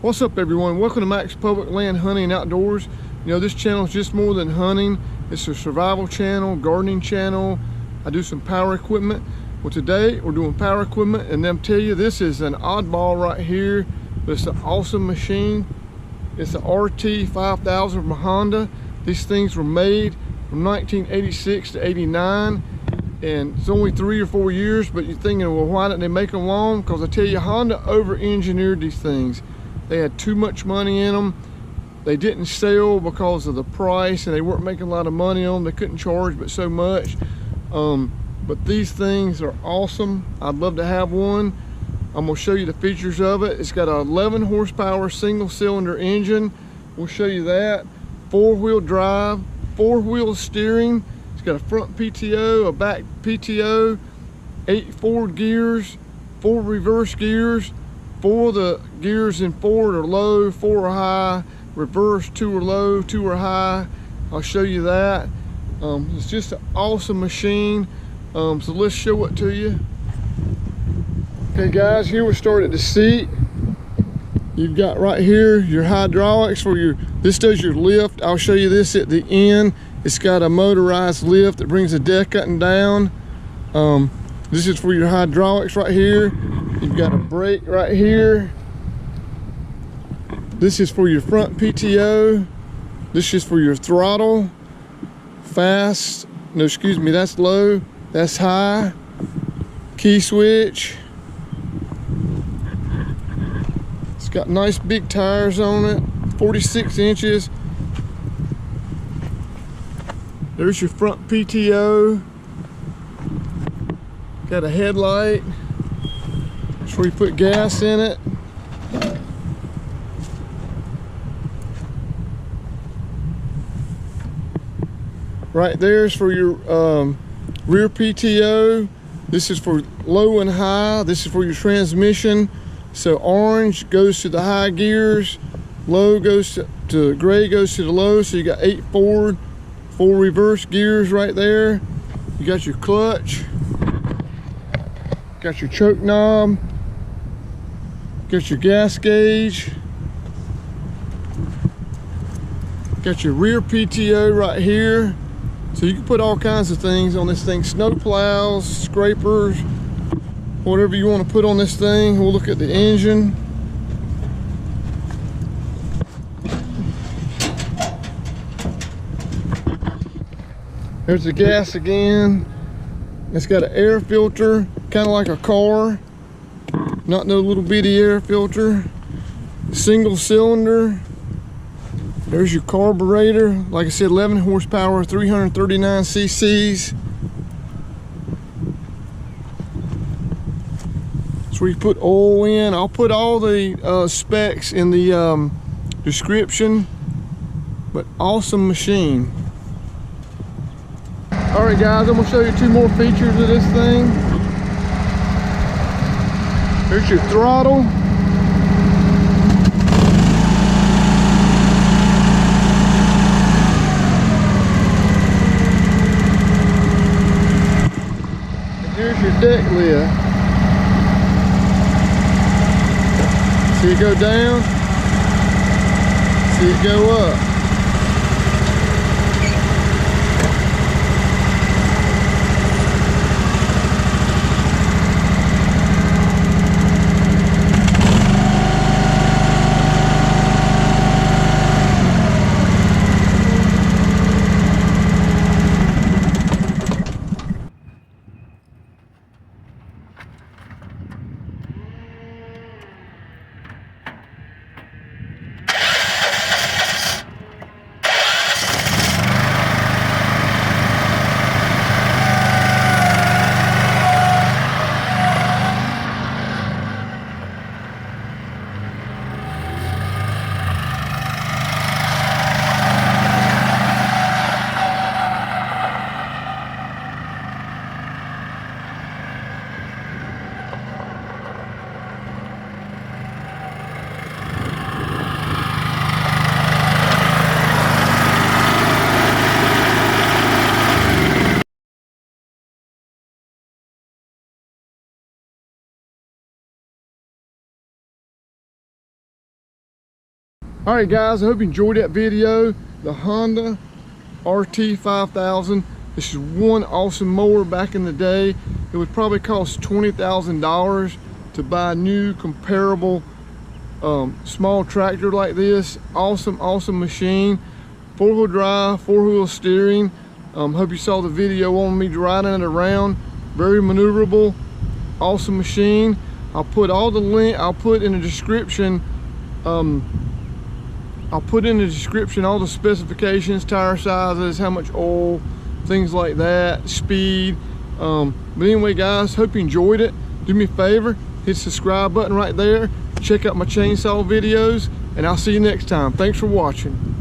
What's up, everyone? Welcome to Max Public Land Hunting and Outdoors. You know, this channel is just more than hunting. It's a survival channel, gardening channel. I do some power equipment. Well, today we're doing power equipment, and I'm telling you, this is an oddball right here, but it's an awesome machine. It's an RT5000 from Honda. These things were made from 1986 to 89, and it's only 3 or 4 years, but you're thinking, well, why didn't they make them long? Because I tell you, Honda over-engineered these things. They had too much money in them. They didn't sell because of the price, and they weren't making a lot of money on them. They couldn't charge but so much. But these things are awesome. I'd love to have one. I'm gonna show you the features of it. It's got an 11 horsepower single cylinder engine. We'll show you that. 4-wheel drive, 4-wheel steering. It's got a front PTO, a back PTO, 8 forward gears, 4 reverse gears. 4 of the gears in forward are low, 4 are high, reverse 2 are low, 2 are high. I'll show you that. It's just an awesome machine. So let's show it to you. Okay guys, here we start at the seat. You've got right here your hydraulics for your, this does your lift. I'll show you this at the end. It's got a motorized lift that brings the deck up and down. This is for your hydraulics right here. You've got a brake right here. This is for your front PTO. This is for your throttle. Fast, no, excuse me, that's low, that's high. Key switch. It's got nice big tires on it, 46 inches. There's your front PTO. Got a headlight. That's where you put gas in it. Right there is for your rear PTO. This is for low and high. This is for your transmission. So orange goes to the high gears, low goes to gray goes to the low. So you got 8 forward, 4 reverse gears right there. You got your clutch. Got your choke knob, got your gas gauge, got your rear PTO right here. So you can put all kinds of things on this thing, snow plows, scrapers, whatever you want to put on this thing. We'll look at the engine. There's the gas again. It's got an air filter, kind of like a car, not no little bitty air filter. Single cylinder. There's your carburetor. Like I said, 11 horsepower, 339 cc's. That's where you put oil in. I'll put all the specs in the description, but awesome machine. All right guys, I'm gonna show you 2 more features of this thing. There's your throttle. And here's your deck lift. See it go down, see it go up. All right guys, I hope you enjoyed that video. The Honda RT5000. This is one awesome mower. Back in the day, it would probably cost $20,000 to buy a new comparable small tractor like this. Awesome machine. 4-wheel drive, 4-wheel steering. Hope you saw the video on me riding it around. Very maneuverable, awesome machine. I'll put all the link, I'll put in the description all the specifications, tire sizes, how much oil, things like that, speed. But anyway guys, hope you enjoyed it. Do me a favor, hit the subscribe button right there. Check out my chainsaw videos, and I'll see you next time. Thanks for watching.